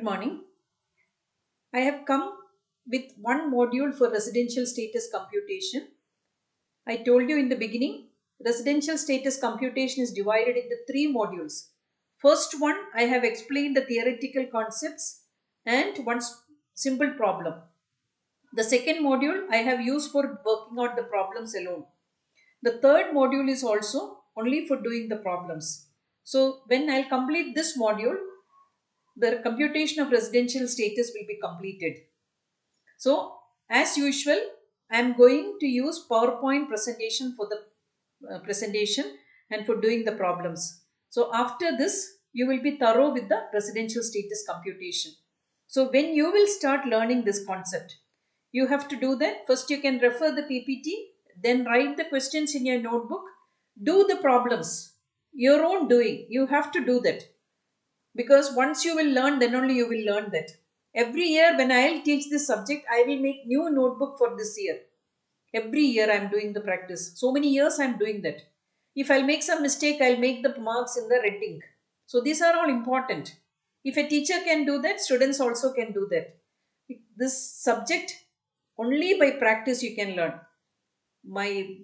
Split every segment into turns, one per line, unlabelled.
Good morning. I have come with one module for residential status computation. I told you in the beginning, residential status computation is divided into three modules. First one, I have explained the theoretical concepts and one simple problem. The second module I have used for working out the problems alone. The third module is also only for doing the problems. So when I'll complete this module, the computation of residential status will be completed. So as usual, I am going to use PowerPoint presentation for the presentation and for doing the problems. So after this, you will be thorough with the residential status computation. So when you will start learning this concept, you have to do that. First you can refer the PPT, then write the questions in your notebook, do the problems, your own doing. You have to do that. Because once you will learn, then only you will learn that. Every year when I'll teach this subject, I will make new notebook for this year. Every year I'm doing the practice. So many years I'm doing that. If I'll make some mistake, I'll make the marks in the red ink. So these are all important. If a teacher can do that, students also can do that. This subject, only by practice you can learn. By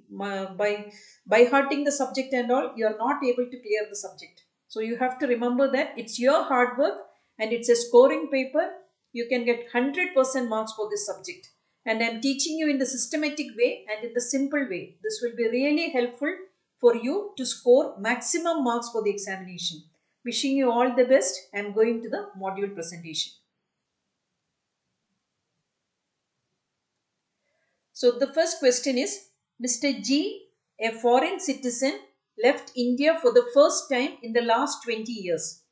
hearting the subject and all, you are not able to clear the subject. So you have to remember that it's your hard work and it's a scoring paper. You can get 100% marks for this subject. And I'm teaching you in the systematic way and in the simple way. This will be really helpful for you to score maximum marks for the examination. Wishing you all the best. I'm going to the module presentation. So the first question is, Mr. G, a foreign citizen, left India for the first time in the last 20 years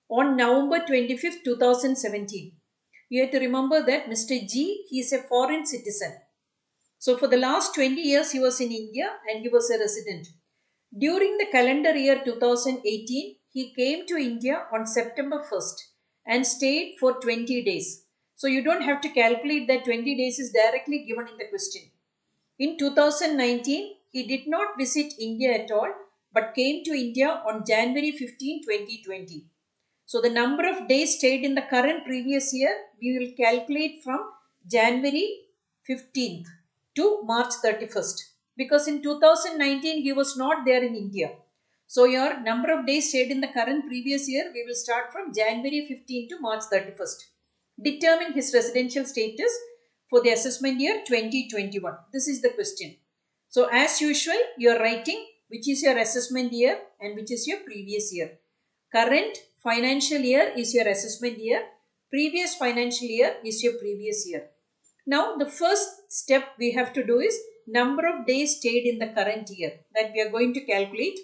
on November 25th, 2017. You have to remember that Mr. G, he is a foreign citizen. So for the last 20 years, he was in India and he was a resident. During the calendar year 2018, he came to India on September 1st and stayed for 20 days. So you don't have to calculate that 20 days is directly given in the question. In 2019, he did not visit India at all but came to India on January 15, 2020. So the number of days stayed in the current previous year, we will calculate from January 15th to March 31st. Because in 2019, he was not there in India. So your number of days stayed in the current previous year, we will start from January 15 to March 31st. Determine his residential status for the assessment year 2021. This is the question. So as usual, you are writing which is your assessment year and which is your previous year. Current financial year is your assessment year. Previous financial year is your previous year. Now the first step we have to do is number of days stayed in the current year that we are going to calculate.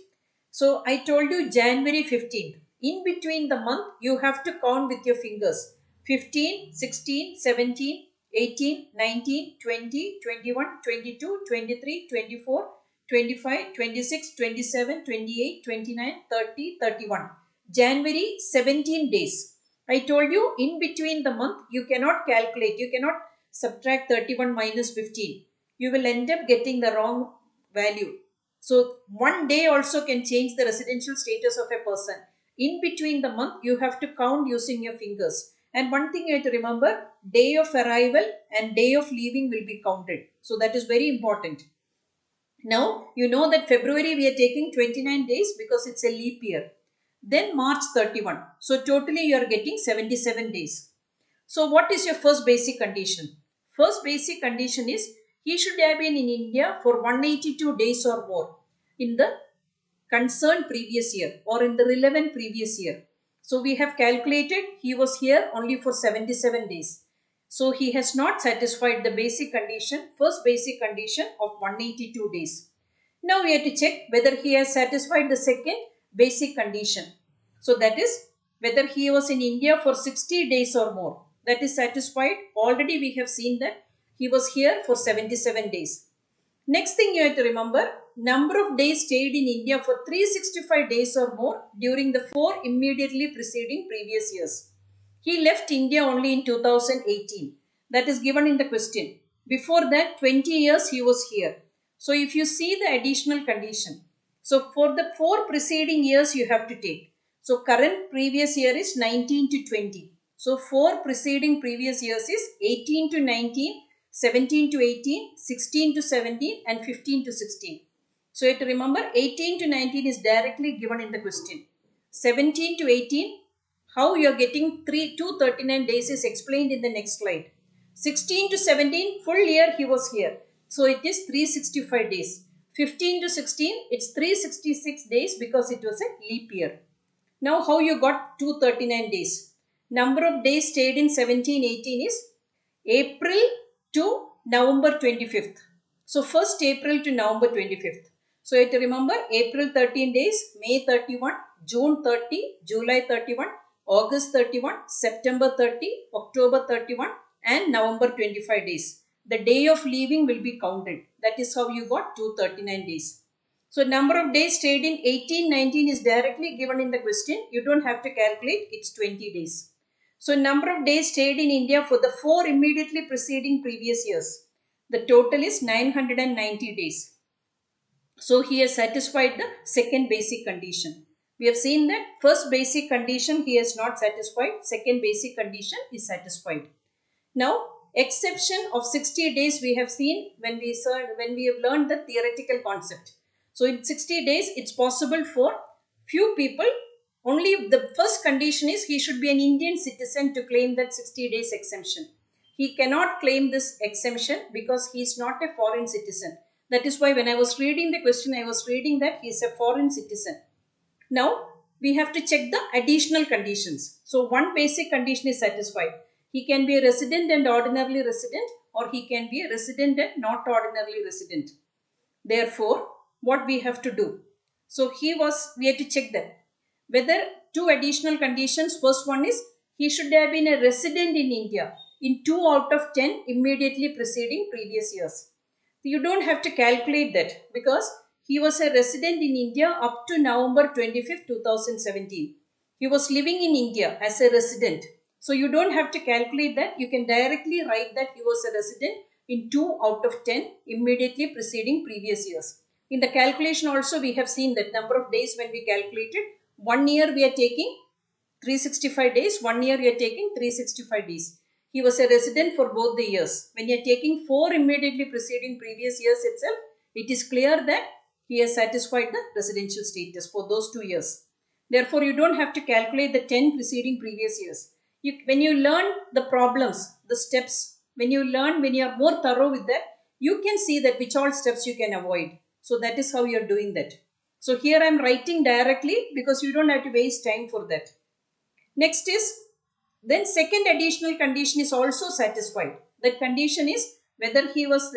So I told you January 15th. In between the month, you have to count with your fingers. 15, 16, 17, 18, 19, 20, 21, 22, 23, 24, 25, 26, 27, 28, 29, 30, 31. January, 17 days. I told you in between the month, you cannot calculate. You cannot subtract 31 minus 15. You will end up getting the wrong value. So one day also can change the residential status of a person. In between the month, you have to count using your fingers. And one thing you have to remember, day of arrival and day of leaving will be counted. So that is very important. Now, you know that February we are taking 29 days because it's a leap year. Then March 31. So totally you are getting 77 days. So what is your first basic condition? First basic condition is he should have been in India for 182 days or more in the concerned previous year or in the relevant previous year. So we have calculated he was here only for 77 days. So he has not satisfied the basic condition, first basic condition of 182 days. Now we have to check whether he has satisfied the second basic condition. So that is whether he was in India for 60 days or more. That is satisfied. Already we have seen that he was here for 77 days. Next thing you have to remember, number of days stayed in India for 365 days or more during the 4 immediately preceding previous years. He left India only in 2018. That is given in the question. Before that, 20 years he was here. So if you see the additional condition, so for the 4 preceding years you have to take. So current previous year is 19 to 20. So 4 preceding previous years is 18 to 19, 17 to 18, 16 to 17 and 15 to 16. So you have to remember 18 to 19 is directly given in the question. 17 to 18, how you are getting 239 days is explained in the next slide. 16 to 17, full year he was here. So it is 365 days. 15 to 16, it's 366 days because it was a leap year. Now how you got 239 days? Number of days stayed in 17-18 is April to November 25th. So 1st April to November 25th. So you have to remember April 13 days, May 31, June 30, July 31, August 31, September 30, October 31 and November 25 days. The day of leaving will be counted. That is how you got 239 days. So number of days stayed in 18-19 is directly given in the question. You don't have to calculate. It's 20 days. So number of days stayed in India for the 4 immediately preceding previous years. The total is 990 days. So he has satisfied the second basic condition. We have seen that first basic condition he has not satisfied. Second basic condition is satisfied. Now exception of 60 days we have seen when we have learned the theoretical concept. So in 60 days it's possible for few people. Only the first condition is he should be an Indian citizen to claim that 60 days exemption. He cannot claim this exemption because he is not a foreign citizen. That is why when I was reading the question, I was reading that he is a foreign citizen. Now we have to check the additional conditions. So one basic condition is satisfied. He can be a resident and ordinarily resident, or he can be a resident and not ordinarily resident. Therefore, what we have to do? So we have to check that. Whether 2 additional conditions, first one is he should have been a resident in India in 2 out of 10 immediately preceding previous years. You don't have to calculate that because he was a resident in India up to November 25th, 2017. He was living in India as a resident. So you don't have to calculate that. You can directly write that he was a resident in 2 out of 10 immediately preceding previous years. In the calculation also we have seen that number of days when we calculated. 1 year we are taking 365 days. 1 year we are taking 365 days. He was a resident for both the years. When you are taking 4 immediately preceding previous years itself, it is clear that he has satisfied the residential status for those 2 years. Therefore, you don't have to calculate the 10 preceding previous years. When you learn the problems, the steps, when you are more thorough with that, you can see that which all steps you can avoid. So that is how you are doing that. So here I am writing directly because you don't have to waste time for that. Next is, then second additional condition is also satisfied. That condition is whether he was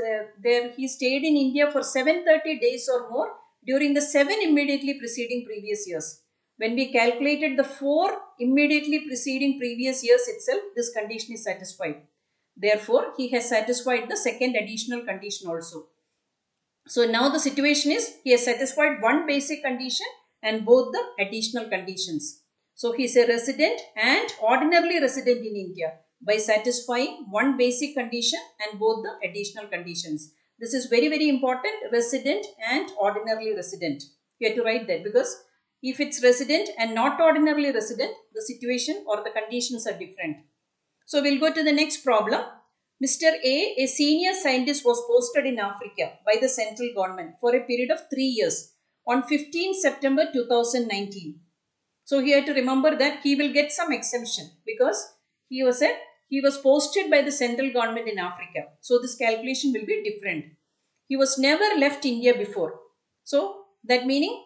he stayed in India for 730 days or more during the 7 immediately preceding previous years. When we calculated the 4 immediately preceding previous years itself, this condition is satisfied. Therefore, he has satisfied the second additional condition also. So now the situation is he has satisfied one basic condition and both the additional conditions. So he is a resident and ordinarily resident in India by satisfying one basic condition and both the additional conditions. This is very, very important, resident and ordinarily resident. You have to write that because if it's resident and not ordinarily resident, the situation or the conditions are different. So we'll go to the next problem. Mr. A senior scientist, was posted in Africa by the central government for a period of 3 years on 15 September 2019. So he had to remember that he will get some exemption because he was posted by the central government in Africa. So this calculation will be different. He was never left India before. So that meaning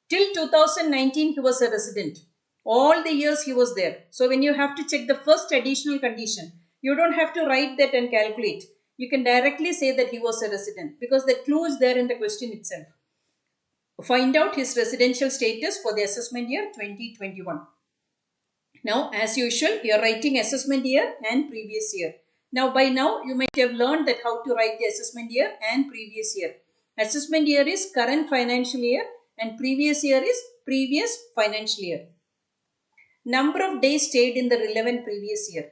till 2019 he was a resident. All the years he was there. So when you have to check the first additional condition, you don't have to write that and calculate. You can directly say that he was a resident because the clue is there in the question itself. Find out his residential status for the assessment year 2021. Now, as usual, you are writing assessment year and previous year. Now, by now, you might have learned that how to write the assessment year and previous year. Assessment year is current financial year and previous year is previous financial year. Number of days stayed in the relevant previous year.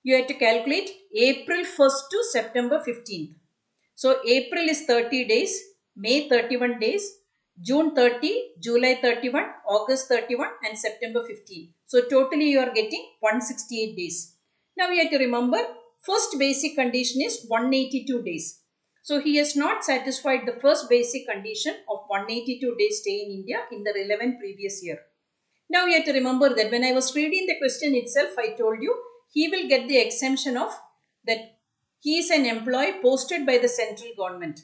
You have to calculate April 1st to September 15th. So, April is 30 days, May 31 days, June 30, July 31, August 31 and September 15. So totally you are getting 168 days. Now you have to remember first basic condition is 182 days. So he has not satisfied the first basic condition of 182 days stay in India in the relevant previous year. Now you have to remember that when I was reading the question itself, I told you he will get the exemption of that he is an employee posted by the central government.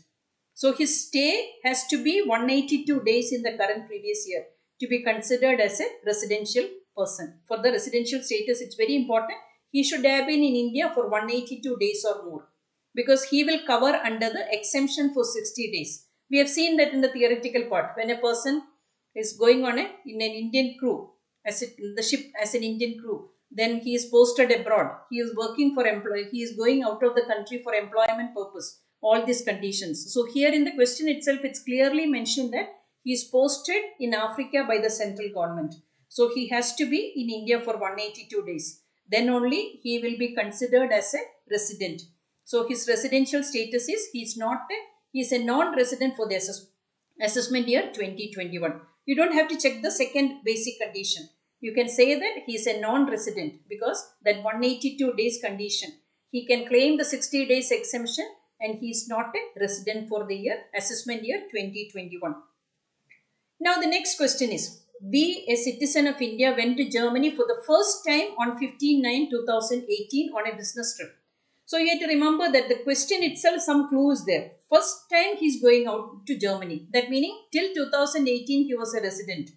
So his stay has to be 182 days in the current previous year to be considered as a residential person. For the residential status, it's very important. He should have been in India for 182 days or more because he will cover under the exemption for 60 days. We have seen that in the theoretical part when a person is going on in an Indian crew as the ship as an Indian crew. Then he is posted abroad. He is working for employee. He is going out of the country for employment purpose. All these conditions. So here in the question itself, it's clearly mentioned that he is posted in Africa by the central government. So he has to be in India for 182 days. Then only he will be considered as a resident. So his residential status is he is a non-resident for the assessment year 2021. You don't have to check the second basic condition. You can say that he is a non-resident because that 182 days condition. He can claim the 60 days exemption and he is not a resident for the year assessment year 2021. Now the next question is, B, a citizen of India, went to Germany for the first time on 15/9/2018 on a business trip. So you have to remember that the question itself, some clues there. First time he's going out to Germany. That meaning till 2018 he was a resident.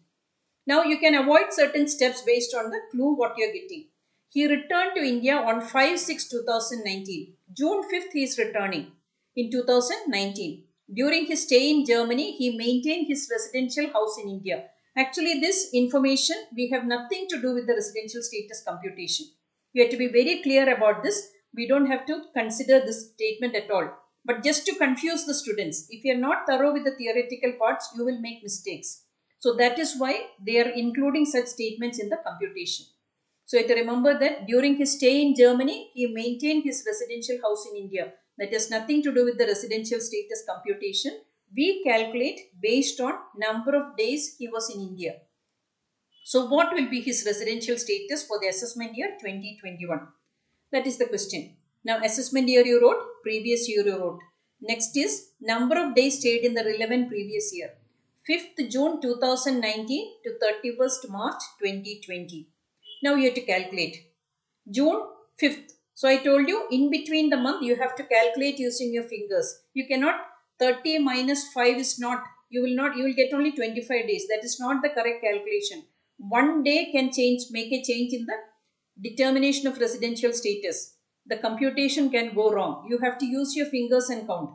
Now you can avoid certain steps based on the clue what you're getting. He returned to India on 5/6/2019. June 5th he is returning in 2019. During his stay in Germany, he maintained his residential house in India. Actually, this information, we have nothing to do with the residential status computation. You have to be very clear about this. We don't have to consider this statement at all. But just to confuse the students, if you are not thorough with the theoretical parts, you will make mistakes. So that is why they are including such statements in the computation. So you have to remember that during his stay in Germany, he maintained his residential house in India. That has nothing to do with the residential status computation. We calculate based on number of days he was in India. So what will be his residential status for the assessment year 2021? That is the question. Now assessment year you wrote, previous year you wrote. Next is number of days stayed in the relevant previous year. 5th June 2019 to 31st March 2020. Now you have to calculate. June 5th. So I told you in between the month you have to calculate using your fingers. You cannot 30 minus 5 is not, you will get only 25 days. That is not the correct calculation. One day can make a change in the determination of residential status. The computation can go wrong. You have to use your fingers and count.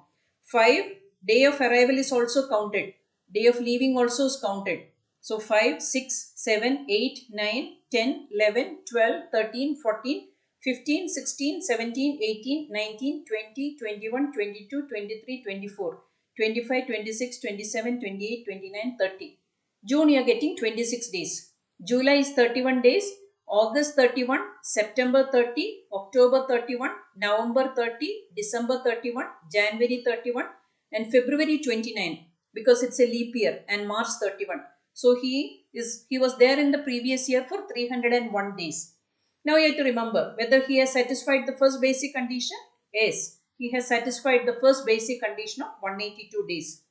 5, day of arrival is also counted. Day of leaving also is counted. So 5, 6, 7, 8, 9, 10, 11, 12, 13, 14, 15, 16, 17, 18, 19, 20, 21, 22, 23, 24, 25, 26, 27, 28, 29, 30. June you are getting 26 days. July is 31 days. August 31, September 30, October 31, November 30, December 31, January 31 and February 29 because it's a leap year and March 31. So he was there in the previous year for 301 days. Now you have to remember whether he has satisfied the first basic condition. Yes, he has satisfied the first basic condition of 182 days.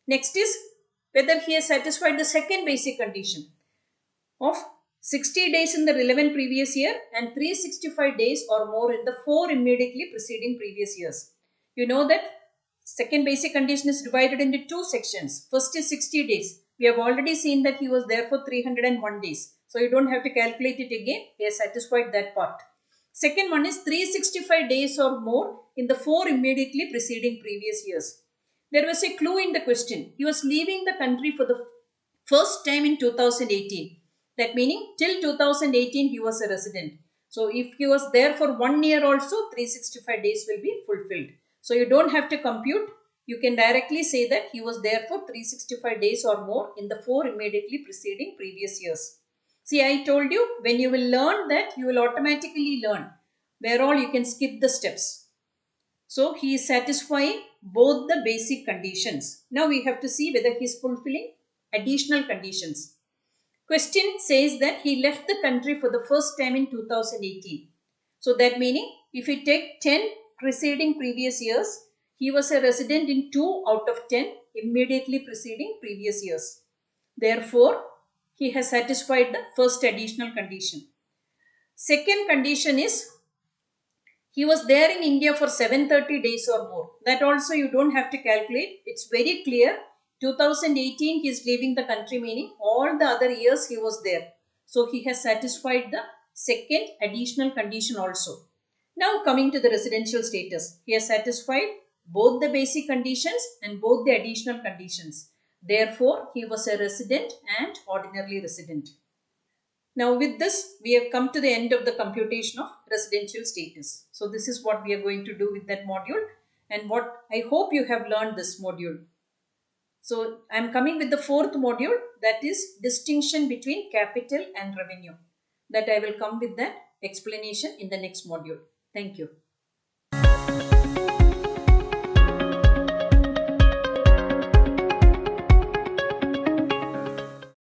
Next is whether he has satisfied the second basic condition of 60 days in the relevant previous year and 365 days or more in the 4 immediately preceding previous years. You know that second basic condition is divided into 2 sections. First is 60 days. We have already seen that he was there for 301 days. So you don't have to calculate it again. He has satisfied that part. Second one is 365 days or more in the 4 immediately preceding previous years. There was a clue in the question. He was leaving the country for the first time in 2018. That meaning till 2018 he was a resident. So if he was there for 1 year also 365 days will be fulfilled. So you don't have to compute. You can directly say that he was there for 365 days or more in the 4 immediately preceding previous years. See, I told you when you will learn that you will automatically learn where all you can skip the steps. So he is satisfying both the basic conditions. Now we have to see whether he is fulfilling additional conditions. Question says that he left the country for the first time in 2018. So that meaning if we take 10 preceding previous years, he was a resident in 2 out of 10 immediately preceding previous years. Therefore, he has satisfied the first additional condition. Second condition is he was there in India for 730 days or more. That also you don't have to calculate. It's very clear. 2018 he is leaving the country, meaning all the other years he was there. So he has satisfied the second additional condition also. Now coming to the residential status. He has satisfied both the basic conditions and both the additional conditions. Therefore, he was a resident and ordinarily resident. Now with this, we have come to the end of the computation of residential status. So this is what we are going to do with that module, and what I hope you have learned this module. So I am coming with the fourth module, that is distinction between capital and revenue. That I will come with that explanation in the next module. Thank you.